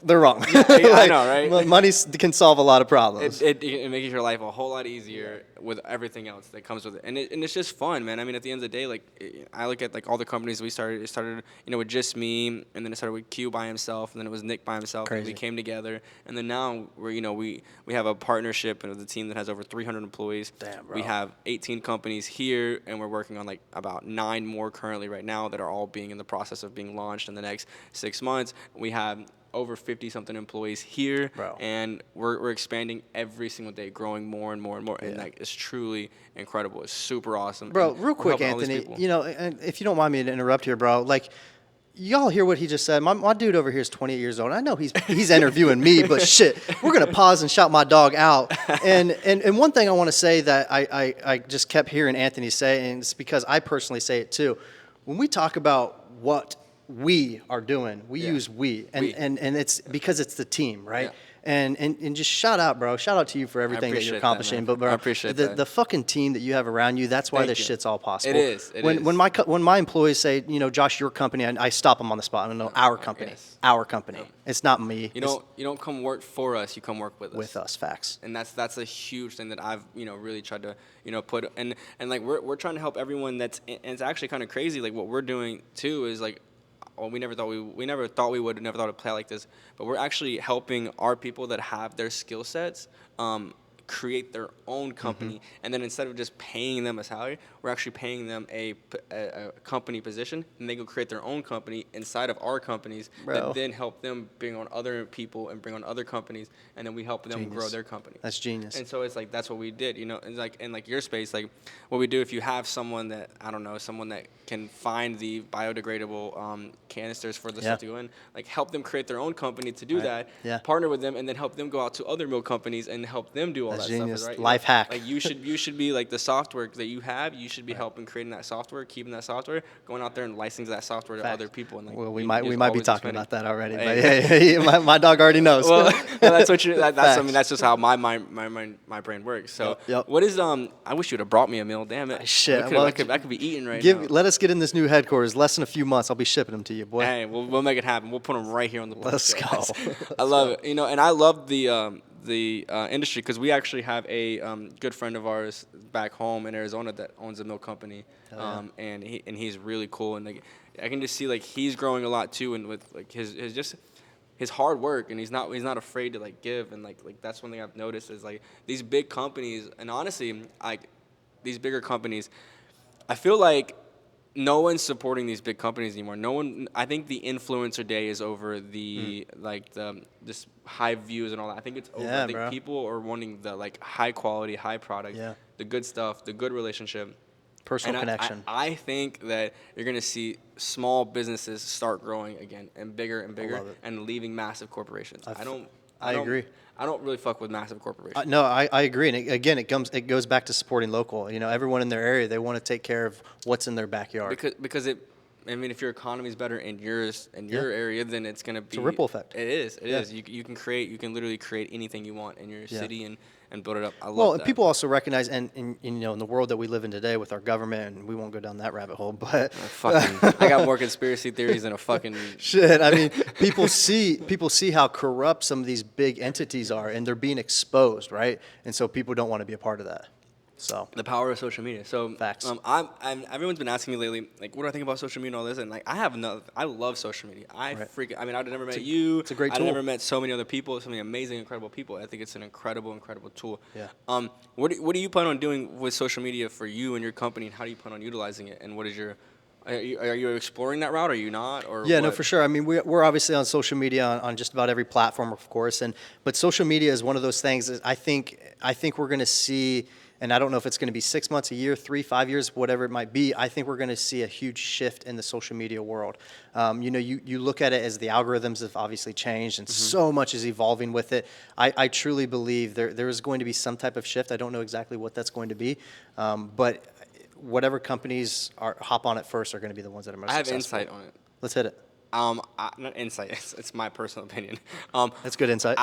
they're wrong. Yeah, I know, right? Money can solve a lot of problems. It makes your life a whole lot easier with everything else that comes with it, and it's just fun, man. I mean, at the end of the day, I look at all the companies we started. It started, with just me, and then it started with Q by himself, and then it was Nick by himself. Crazy. And we came together, and then now we have a partnership with a team that has over 300 employees. Damn, bro. We have 18 companies here, and we're working on about 9 more currently right now that are all being in the process of being launched in the next 6 months. We have over 50-something employees here, bro. And we're expanding every single day, growing more and more and more, and it's truly incredible. It's super awesome, bro. Real quick, Anthony, and if you don't mind me to interrupt here, bro, y'all hear what he just said? My dude over here is 28 years old. I know he's interviewing me, but shit, we're gonna pause and shout my dog out. And one thing I want to say that I just kept hearing Anthony say, and it's because I personally say it too. When we talk about what we are doing, we use we, and it's because it's the team, right? Yeah. And just shout out, bro. Shout out to you for everything that you're accomplishing. But bro, I appreciate that. The fucking team that you have around you, that's why this shit's all possible. It is. When my employees say, Josh, your company, I stop them on the spot. I know our company. Yes. Our company. No. It's not me. You don't come work for us. You come work with us. With us, facts. And that's a huge thing that I've really tried to put we're trying to help everyone and it's actually kind of crazy. Like what we're doing too is well, we never thought we would, never thought it'd play like this, but we're actually helping our people that have their skill sets create their own company, and then instead of just paying them a salary, we're actually paying them a company position, and they go create their own company inside of our companies that then help them bring on other people and bring on other companies, and then we help them grow their company. That's genius. And so it's like that's what we did, you know, and like in like your space, like what we do if you have someone that someone that can find the biodegradable canisters for the stuff to go in, like help them create their own company to do that, partner with them, and then help them go out to other milk companies and help them do all That's that genius. stuff. Right? Life hack. Like you should be like the software that you have. You should be helping creating that software, keeping that software, going out there and licensing that software to other people. And like, well, we might be talking about that already. Hey. But my dog already knows. Well, that's what you. That's I mean, that's just how my brain works. So what is I wish you'd have brought me a meal. Damn it. Shit. I could be eating right now. Let us get in this new headquarters. Less than a few months, I'll be shipping them to you, boy. Hey, we'll make it happen. We'll put them right here on the podcast. Let's go. I love it. You know, and I love the industry because we actually have a good friend of ours back home in Arizona that owns a milk company, and he's really cool, and like I can just see like he's growing a lot too, and with like his hard work, and he's not afraid to like give, and like that's one thing I've noticed is like these big companies, and honestly like these bigger companies, I feel like no one's supporting these big companies anymore. No one. I think the influencer day is over. The this high views and all that. I think it's over. I think people are wanting the like high quality, high product, the good stuff, the good relationship, personal connection. I think that you're gonna see small businesses start growing again and bigger and leaving massive corporations. I agree. I don't really fuck with massive corporations. No, I agree. And again, it goes back to supporting local. You know, everyone in their area, they want to take care of what's in their backyard. Because I mean, if your economy is better in your area, then it's gonna be. It's a ripple effect. It is. It is. You can literally create anything you want in your city and build it up. I love well, that. And people also recognize, and you know, in the world that we live in today with our government, and we won't go down that rabbit hole, but I got more conspiracy theories than a fucking shit. I mean, people see how corrupt some of these big entities are, and they're being exposed, right? And so people don't want to be a part of that. So the power of social media. So facts. Everyone's been asking me lately, like, what do I think about social media and all this? And like, I love social media. I mean, I've never met you. It's a great tool. I've never met so many other people, so many amazing, incredible people. I think it's an incredible tool. Yeah. What do you plan on doing with social media for you and your company, and how do you plan on utilizing it? And what is your Are you exploring that route? Or are you not? Or yeah, what? No, for sure. I mean, we're obviously on social media on just about every platform, of course. But social media is one of those things that I think we're going to see. And I don't know if it's going to be 6 months, a year, 3, 5 years, whatever it might be. I think we're going to see a huge shift in the social media world. You know, you look at it as the algorithms have obviously changed, and so much is evolving with it. I truly believe there is going to be some type of shift. I don't know exactly what that's going to be, but whatever companies hop on it first are going to be the ones that are most successful. I have insight on it. Let's hit it. Not insight. It's my personal opinion. That's good insight.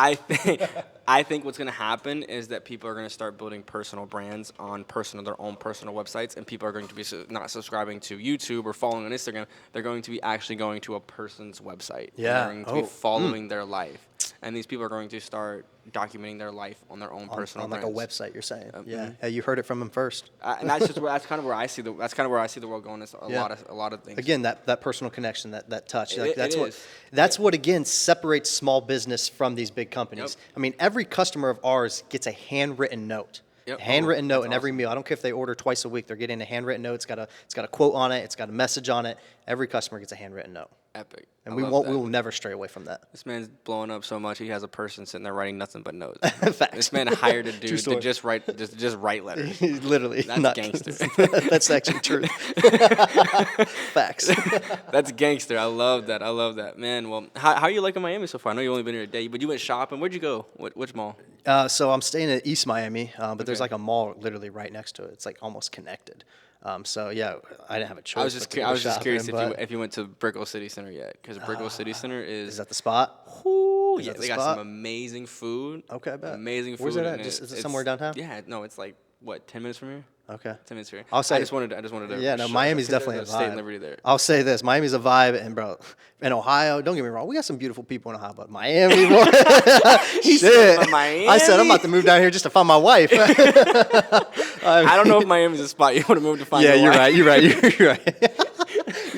I think what's going to happen is that people are going to start building personal brands on their own personal websites, and people are going to be not subscribing to YouTube or following on Instagram. They're going to be actually going to a person's website. Yeah. They're going to be following their life, and these people are going to start documenting their life on their own personal on like brands. a website. You're saying, yeah. Hey, you heard it from him first. And that's kind of where I see the world going. It's a lot of things. Again, that personal connection, that touch. That's what again separates small business from these big companies. Yep. I mean, every customer of ours gets a handwritten note. Yep. Handwritten note in every meal. I don't care if they order twice a week. They're getting a handwritten note. It's got a quote on it. It's got a message on it. Every customer gets a handwritten note. Epic. And we will never stray away from that. This man's blowing up so much. He has a person sitting there writing nothing but notes. Facts. This man hired a dude to just write letters. Literally. That's gangster. That's actually true. Facts. That's gangster. I love that. Man, well, how are you liking Miami so far? I know you've only been here a day, but you went shopping. Where'd you go? Which mall? So I'm staying at East Miami, but there's like a mall literally right next to it. It's like almost connected. So yeah, I didn't have a choice. I was just curious if you went to Brickell City Center yet, because Brickell City Center is that the spot? Yeah, they got some amazing food. Okay, I bet. Amazing food. Where's it at? Is it somewhere downtown? Yeah, no, it's like what, 10 minutes from here? Okay. 10 minutes from here. I just wanted to. Yeah, no, Miami's definitely a vibe. State and Liberty there. I'll say this: Miami's a vibe, and bro, in Ohio, don't get me wrong, we got some beautiful people in Ohio, but Miami, boy, shit. Miami? I said I'm about to move down here just to find my wife. I don't know if Miami's a spot you want to move to find. Yeah, you're right. You're right.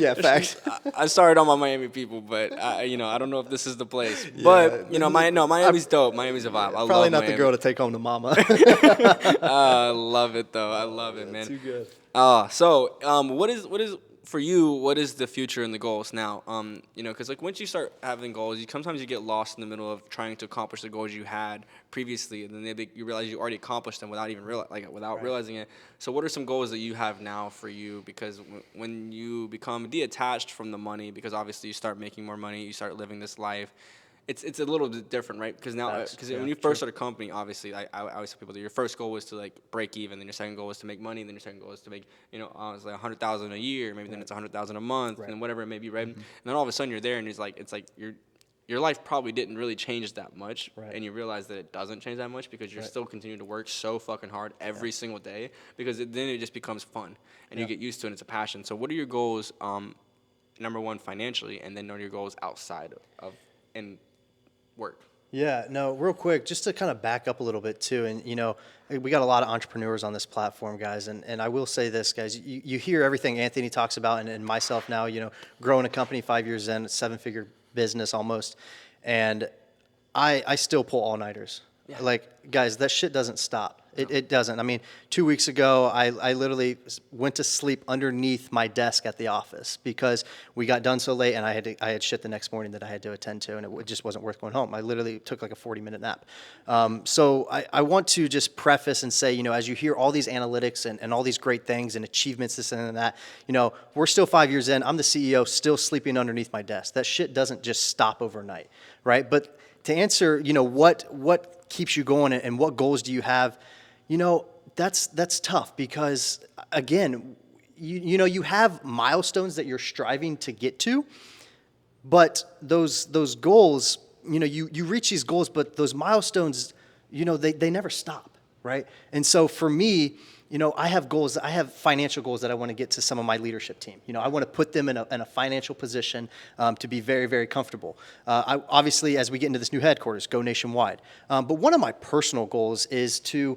Yeah, facts. I started on my Miami people, but I don't know if this is the place. But Miami's dope. Miami's a vibe. I Probably love not Miami. the girl to take home to mama. I love it though. I love it, man. Too good. What is for you? What is the future and the goals now? Because like once you start having goals, sometimes you get lost in the middle of trying to accomplish the goals you had previously, and then you realize you already accomplished them without even realizing it. So, what are some goals that you have now for you? Because when you become detached from the money, because obviously you start making more money, you start living this life. It's a little bit different, right? Because now, when you first start a company, obviously, I always tell people that your first goal was to like break even, then your second goal was to make money, then your second goal is to make it's like $100,000 a year, maybe then it's $100,000 a month, and whatever it may be, right? And then all of a sudden you're there, and it's like your life probably didn't really change that much, and you realize that it doesn't change that much because you're still continuing to work so fucking hard every single day because then it just becomes fun and you get used to it and it's a passion. So what are your goals? Number one, financially, and then what are your goals outside of and work? Yeah, no, real quick, just to kind of back up a little bit too. And, we got a lot of entrepreneurs on this platform, guys. And I will say this, guys, you hear everything Anthony talks about and myself now, growing a company 5 years in, 7-figure business almost. And I still pull all-nighters. Yeah. Like, guys, that shit doesn't stop. It doesn't. I mean, 2 weeks ago, I literally went to sleep underneath my desk at the office because we got done so late and I had shit the next morning that I had to attend to, and it just wasn't worth going home. I literally took like a 40-minute nap. So I want to just preface and say, as you hear all these analytics and all these great things and achievements, this and that, we're still 5 years in. I'm the CEO, still sleeping underneath my desk. That shit doesn't just stop overnight, right? But to answer, what keeps you going and what goals do you have? That's tough because, again, you have milestones that you're striving to get to, but those goals, you reach these goals, but those milestones, they never stop, right? And so for me, I have goals. I have financial goals that I want to get to some of my leadership team. I want to put them in a financial position to be very, very comfortable. Obviously, as we get into this new headquarters, go nationwide. But one of my personal goals is to,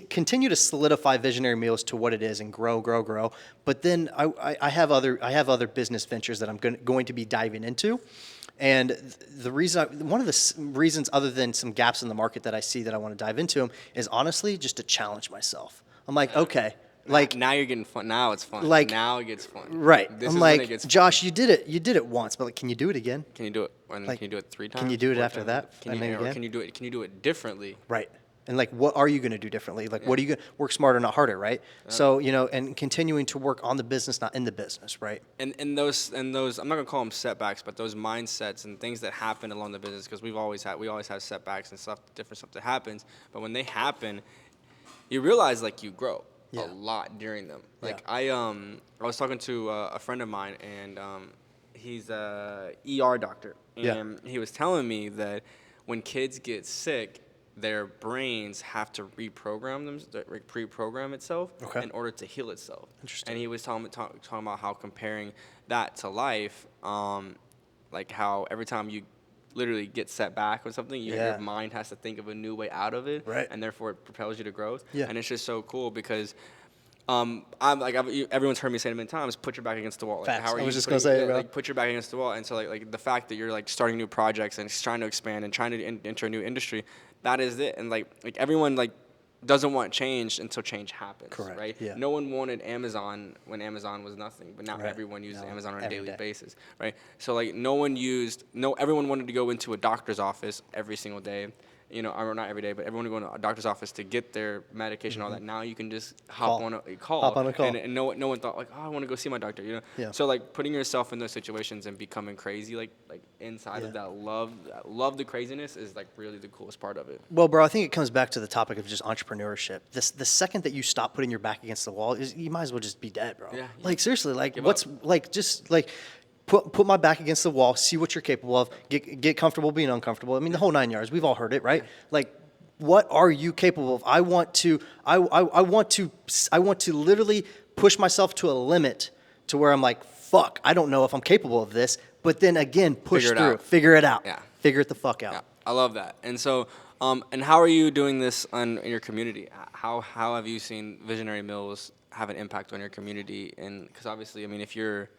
continue to solidify Visionary Meals to what it is and grow. But then I have other business ventures that I'm going to be diving into. And one of the reasons, other than some gaps in the market that I see that I want to dive into them, is honestly just to challenge myself. I'm like, okay, like now you're getting fun. Now it's fun. Like now it gets fun. Right. This I'm is like, when it gets Josh, you did it once, but like, can you do it again? Can you do it? Can you do it 3 times? Can you do it 4 after times? that? Can you do it? Can you do it differently? Right. And like, what are you going to do differently? Like, what are you going to work smarter, not harder, right? So, and continuing to work on the business, not in the business, right? And those, I'm not gonna call them setbacks, but those mindsets and things that happen along the business, because we always have setbacks and different stuff that happens. But when they happen, you realize like you grow a lot during them. Like I was talking to a friend of mine, and he's a ER doctor, and he was telling me that when kids get sick, their brains have to pre-program itself in order to heal itself. Interesting. And he was talking about how comparing that to life, like how every time you literally get set back with something, your mind has to think of a new way out of it, and therefore it propels you to growth. Yeah. And it's just so cool because everyone's heard me say it many times, put your back against the wall. Like, Facts. how are I was you just going to say it, bro. Like, put your back against the wall. And so, like the fact that you're, like, starting new projects and trying to expand and trying to enter a new industry, that is it. And, like everyone, like, doesn't want change until change happens. Correct. Right? Yeah. No one wanted Amazon when Amazon was nothing, but now everyone uses Amazon on a daily basis. Right? So, like, everyone wanted to go into a doctor's office every single day. Or not every day, but everyone would go to a doctor's office to get their medication, all that. Now you can just hop on a call. And no one thought, like, oh, I want to go see my doctor, Yeah. So, like, putting yourself in those situations and becoming crazy, like inside of that love the craziness is, like, really the coolest part of it. Well, bro, I think it comes back to the topic of just entrepreneurship. The second that you stop putting your back against the wall, you might as well just be dead, bro. Yeah. Like, seriously, like, Put my back against the wall, see what you're capable of, get comfortable being uncomfortable. I mean, the whole 9 yards. We've all heard it, right? Like, what are you capable of? I want to literally push myself to a limit to where I'm like, fuck, I don't know if I'm capable of this. But then again, figure it out. Yeah. Figure it the fuck out. Yeah. I love that. And so, and how are you doing this in your community? How have you seen Visionary Mills have an impact on your community? And because obviously, I mean, if you're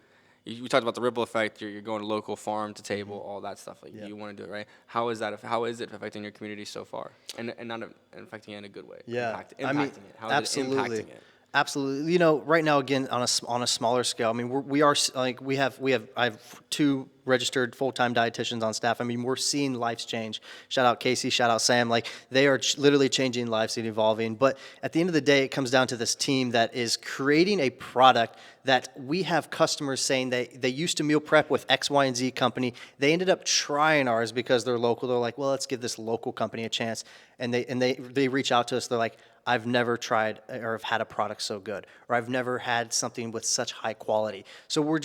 we talked about the ripple effect. You're going local, farm to table, all that stuff. Like you want to do it right. How is that? How is it affecting your community so far, and not affecting it in a good way? Yeah, Impacting it. How absolutely. is it impacting it? Absolutely. You know, right now, again, on a smaller scale, I mean, we are like, I have 2 registered full-time dietitians on staff. I mean, we're seeing lives change. Shout out Casey, shout out Sam. Like, they are literally changing lives and evolving. But at the end of the day, it comes down to this team that is creating a product that we have customers saying they used to meal prep with X, Y, and Z company. They ended up trying ours because they're local. They're like, well, let's give this local company a chance. And they reach out to us. They're like, I've never tried or have had a product so good, or I've never had something with such high quality. So we're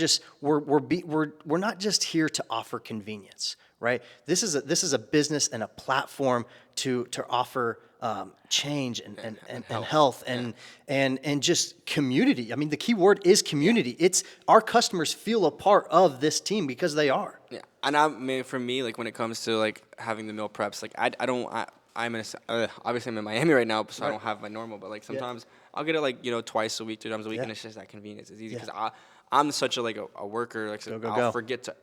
not just here to offer convenience, right? This is a business and a platform to offer change and health and just community. I mean, the key word is community. It's our customers feel a part of this team because they are. Yeah, and I mean, for me, like when it comes to like having the meal preps, like I'm obviously I'm in Miami right now, so I don't have my normal. But like sometimes I'll get it like twice a week, 2 times a week, and it's just that convenience. It's easy because I'm such a worker. Like so I'll forget to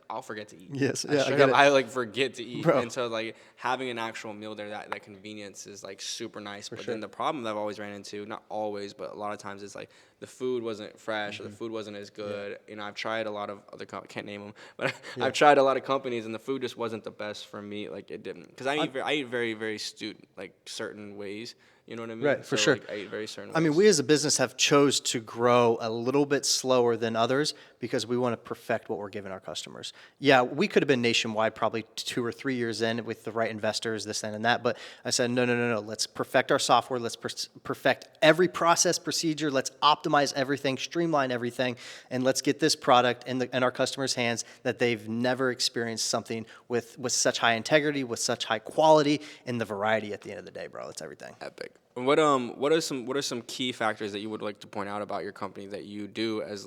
eat. Yes, I like forget to eat, Bro. and so like having an actual meal there, that convenience is like super nice. But then the problem that I've always ran into, not always, but a lot of times, is like the food wasn't fresh or the food wasn't as good. You know, I've tried a lot of other can't name them, but I've tried a lot of companies, and the food just wasn't the best for me. Like it didn't, because I eat very very certain ways. You know what I mean? Right, for sure. Like, I eat very certain ways. I mean, we as a business have chose to grow a little bit slower than others because we want to perfect what we're giving our customers. Yeah, we could have been nationwide probably 2 or 3 years in with the right investors, this, and that. But I said, no. Let's perfect our software. Let's perfect every process, procedure. Let's optimize everything, streamline everything, and let's get this product in our customers' hands that they've never experienced something with such high integrity, with such high quality, and the variety at the end of the day, bro. It's everything. Epic. What are some key factors that you would like to point out about your company that you do as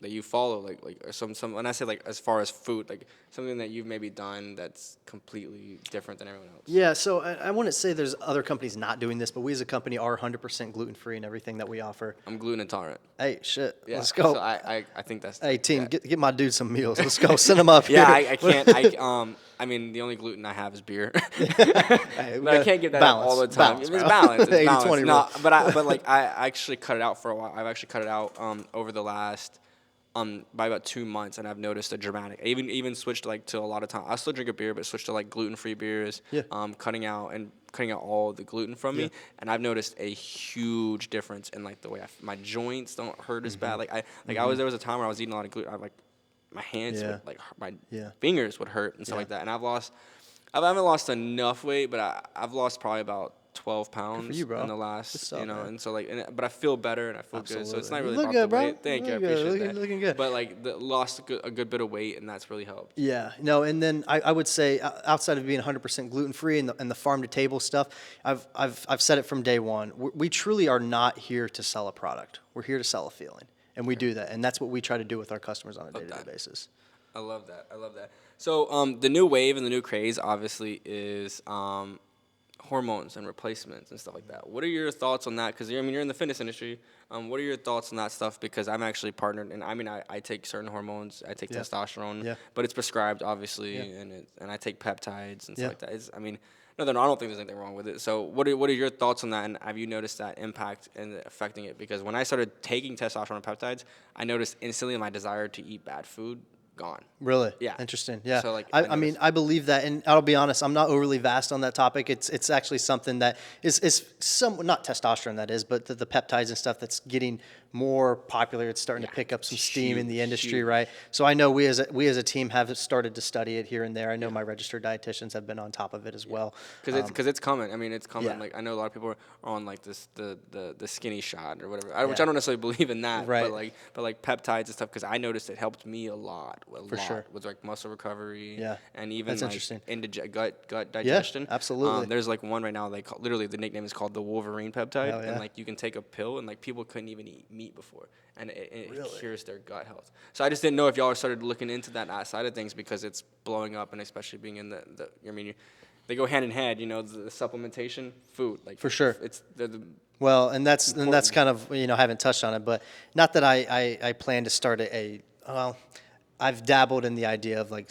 that you follow, like or some when I say like as far as food, like something that you've maybe done that's completely different than everyone else? Yeah, so I wouldn't say there's other companies not doing this, but we as a company are 100% gluten-free in everything that we offer. I'm gluten intolerant. Hey, shit, Yeah, let's go. So I think that's. Hey, team, get my dude some meals. Let's go. Send them up here. Yeah, I can't. I mean, the only gluten I have is beer, Hey, but I can't get that all the time. It's balance. It's balance. No, but like I actually cut it out for a while. I've actually cut it out over the last by about 2 months, and I've noticed a dramatic. I even switched like to a lot of time. I still drink a beer, but switched to like gluten-free beers. Yeah. Cutting out all the gluten from me, and I've noticed a huge difference in like the way my joints don't hurt as bad. Like there was a time where I was eating a lot of gluten. My hands would my fingers would hurt and stuff like that. And I haven't lost enough weight, but I've lost probably about 12 pounds you, bro. in the last, up, you know, man. and so like, but I feel better and I feel good. So it's not really You look about good, the bro. weight. Thank you, I Look good. appreciate that. Looking good. But like lost a good bit of weight, and that's really helped. Yeah, no, and then I would say outside of being 100% gluten-free and the farm-to-table stuff, I've said it from day one. We truly are not here to sell a product. We're here to sell a feeling, and we do that, and that's what we try to do with our customers on a day-to-day basis. I love that. So the new wave and the new craze obviously is hormones and replacements and stuff like that. What are your thoughts on that? Because you're in the fitness industry. What are your thoughts on that stuff? Because I'm actually partnered, and I take certain hormones. I take testosterone, but it's prescribed obviously, and I take peptides and stuff like that. I don't think there's anything wrong with it. So what are your thoughts on that? And have you noticed that impact and affecting it? Because when I started taking testosterone and peptides, I noticed instantly my desire to eat bad food gone. Really? Yeah. Interesting. Yeah. So, like, I mean, I believe that, and I'll be honest, I'm not overly vast on that topic. It's actually something that is some, not testosterone that is, but the peptides and stuff that's getting more popular. It's starting to pick up some steam in the industry, right? So I know we as a team have started to study it here and there. I know my registered dietitians have been on top of it as well. Because it's coming. I mean, it's coming. Yeah. Like I know a lot of people are on like the skinny shot or whatever, which I don't necessarily believe in that. Right. But like peptides and stuff, because I noticed it helped me a lot. Sure. With like muscle recovery. Yeah. And even That's like interesting. gut digestion. Absolutely. There's like one right now. Literally the nickname is called the Wolverine peptide, Hell yeah. and like you can take a pill, and like people couldn't even eat meat before, and it Really? cures their gut health. So I just didn't know if y'all started looking into that side of things, because it's blowing up, and especially being in they go hand in hand. You know, the supplementation, food, like For sure. It's the Well, and that's kind of, I haven't touched on it, but not that I plan to start well, I've dabbled in the idea of like,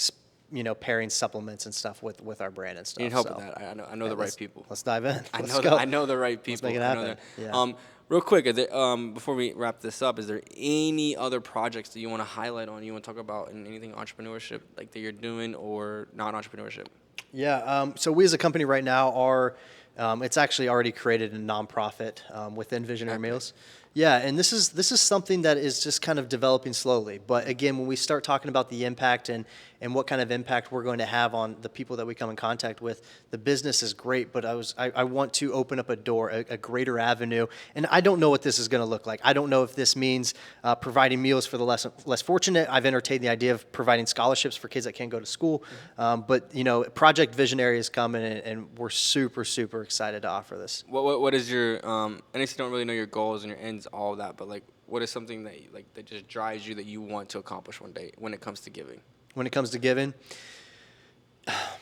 pairing supplements and stuff with our brand and stuff. You need help with that. I know the right people. Let's dive in. I Let's go. I know the right people. Let's make it happen. Yeah. Real quick, before we wrap this up, is there any other projects that you want to highlight on? You want to talk about in anything entrepreneurship like that you're doing or not entrepreneurship? Yeah. So we as a company right now are, it's actually already created a nonprofit within Visionary Meals. Yeah, and this is something that is just kind of developing slowly. But again, when we start talking about the impact and what kind of impact we're going to have on the people that we come in contact with, the business is great, but I want to open up a door, a greater avenue. And I don't know what this is going to look like. I don't know if this means providing meals for the less fortunate. I've entertained the idea of providing scholarships for kids that can't go to school. But Project Visionary is coming, and we're super, super excited to offer this. What is your I know you don't really know your goals and your ends, all of that, but like, what is something that that just drives you that you want to accomplish one day when it comes to giving? When it comes to giving,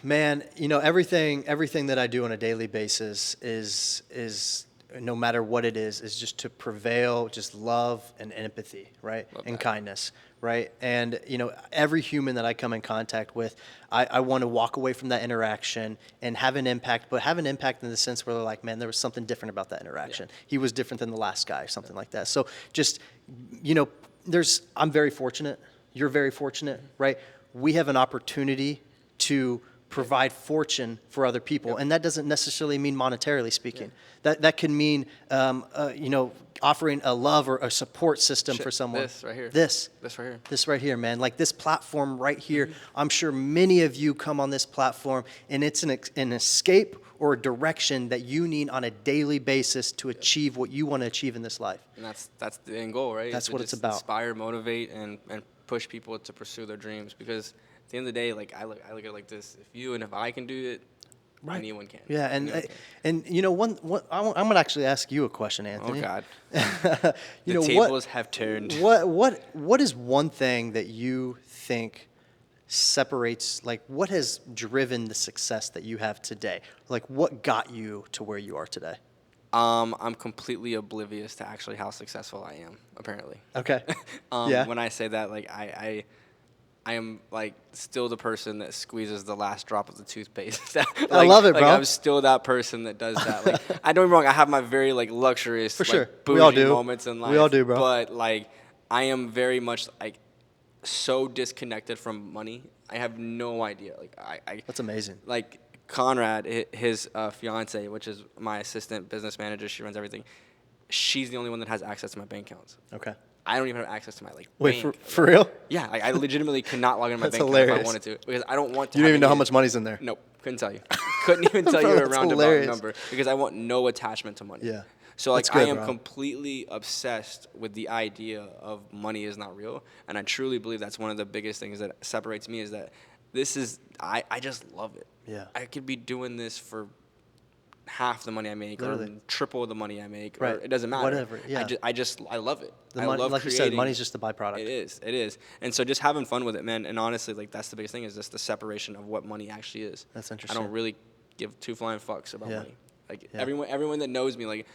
man, everything that I do on a daily basis is no matter what it is just to prevail, just love and empathy, right? And kindness, right? And, every human that I come in contact with, I want to walk away from that interaction and have an impact, but have an impact in the sense where they're like, man, there was something different about that interaction. Yeah. He was different than the last guy, something like that. So just, I'm very fortunate. You're very fortunate, right? We have an opportunity to provide fortune for other people, and that doesn't necessarily mean monetarily speaking. That can mean, offering a love or a support system for someone. This right here. This right here, man. Like this platform right here. I'm sure many of you come on this platform, and it's an escape or a direction that you need on a daily basis to achieve what you want to achieve in this life. And that's the end goal, right? That's what it's about. Inspire, motivate, and push people to pursue their dreams, because at the end of the day, like I look at it like this: if I can do it, right, anyone can. Yeah, I'm gonna actually ask you a question, Anthony. Oh God, the tables have turned. What is one thing that you think separates, like, what has driven the success that you have today? Like, what got you to where you are today? I'm completely oblivious to actually how successful I am, apparently. Okay. When I say that, like, I am, like, still the person that squeezes the last drop of the toothpaste. Like, I love it, bro. I'm still that person that does that. Like, I don't get me wrong, I have my very, like, luxurious, for sure, like, bougie moments in life. We all do, bro. But, like, I am very much, like, so disconnected from money. I have no idea. Like, That's amazing. Like, Conrad, his fiance, which is my assistant business manager, she runs everything. She's the only one that has access to my bank accounts. Okay. I don't even have access to my bank. Wait, for real? Yeah, I legitimately cannot log into my That's bank hilarious. account if I wanted to, because I don't want to. You don't even know how much money's in there. Nope, couldn't tell you. Couldn't even tell Bro, you a that's roundabout hilarious. number, because I want no attachment to money. Yeah. So, like, That's good, I am bro. completely obsessed with the idea of money is not real, and I truly believe that's one of the biggest things that separates me, is that I just love it. Yeah. I could be doing this for half the money I make, Literally. or triple the money I make, Right. or it doesn't matter. Whatever, yeah. I love it. I love like creating. You said, money's just a byproduct. It is. And so just having fun with it, man. And honestly, like, that's the biggest thing, is just the separation of what money actually is. That's interesting. I don't really give two flying fucks about Yeah. money. Like, Yeah. everyone that knows me, like,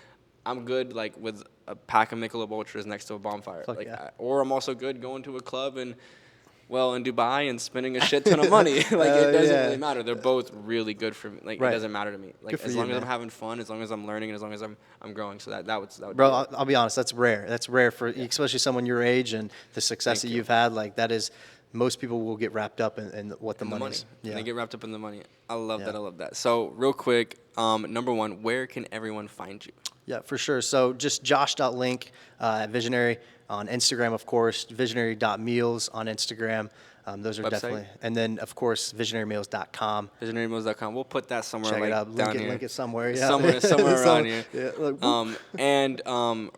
I'm good, like, with a pack of Michelob Ultras next to a bonfire. Fuck like, yeah. Or I'm also good going to a club in Dubai and spending a shit ton of money. Like, it doesn't really matter. They're both really good for me. Like, Right. It doesn't matter to me. Like, Good for as you, long as man. I'm having fun, as long as I'm learning, and as long as I'm growing. So that would Bro, be it. I'll be honest, that's rare. That's rare for especially someone your age and the success Thank that you. you've had. Like, that is, most people will get wrapped up in what the In money money. is. And they get wrapped up in the money. I love Yeah. that. So real quick, number one, where can everyone find you? Yeah, for sure. So just josh.link at Visionary on Instagram, of course, visionary.meals on Instagram. Those are Website? definitely, and then of course visionarymeals.com. VisionaryMeals.com. We'll put that somewhere, Check like, it out. down here. Link it somewhere. Yeah. Somewhere around here. Yeah, look, And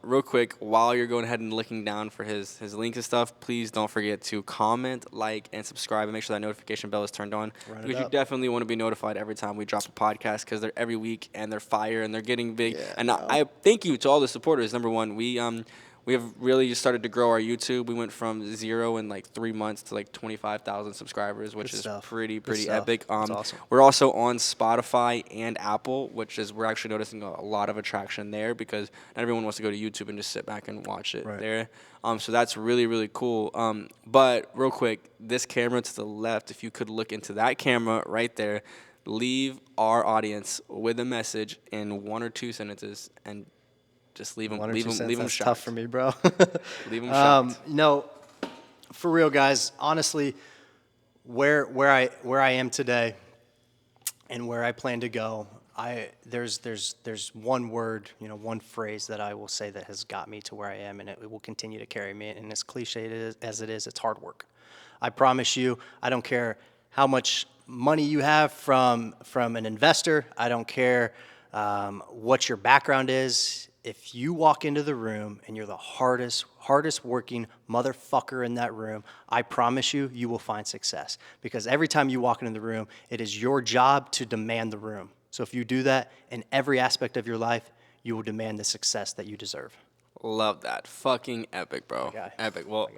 real quick, while you're going ahead and looking down for his links and stuff, please don't forget to comment, like, and subscribe, and make sure that notification bell is turned on. Run it Because you up. definitely want to be notified every time we drop a podcast, because they're every week and they're fire and they're getting big. Yeah, and no. I thank you to all the supporters. Number one, we have really just started to grow our YouTube. We went from 0 in like 3 months to like 25,000 subscribers, which is pretty epic. That's awesome. We're also on Spotify and Apple, which is we're actually noticing a lot of attraction there because not everyone wants to go to YouTube and just sit back and watch it there. So that's really cool. But real quick, this camera to the left, if you could look into that camera right there, leave our audience with a message in 1 or 2 sentences and just leave them That's shocked. tough for me, bro. Leave them shocked. No, for real, guys. Honestly, where I am today, and where I plan to go, there's one word, one phrase that I will say that has got me to where I am, and it will continue to carry me. And as cliche as it is, it's hard work. I promise you. I don't care how much money you have from an investor. I don't care what your background is. If you walk into the room and you're the hardest working motherfucker in that room, I promise you, you will find success. Because every time you walk into the room, it is your job to demand the room. So if you do that in every aspect of your life, you will demand the success that you deserve. Love that. Fucking epic, bro. Epic. Well,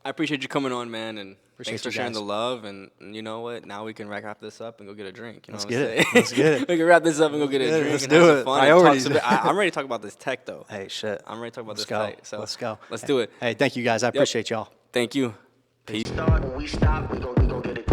I appreciate you coming on, man, and thanks for sharing the love. And you know what? Now we can wrap this up and go get a drink. Let's get it. We can wrap this up and go get a drink. Let's and do have it. some fun Priorities. I'm ready to talk about this tech, though. Hey, shit. I'm ready to talk about Let's this go. tech. So Let's go. Let's do it. Hey, thank you guys. I appreciate y'all. Thank you. Peace. Start when we stop, we gon' get it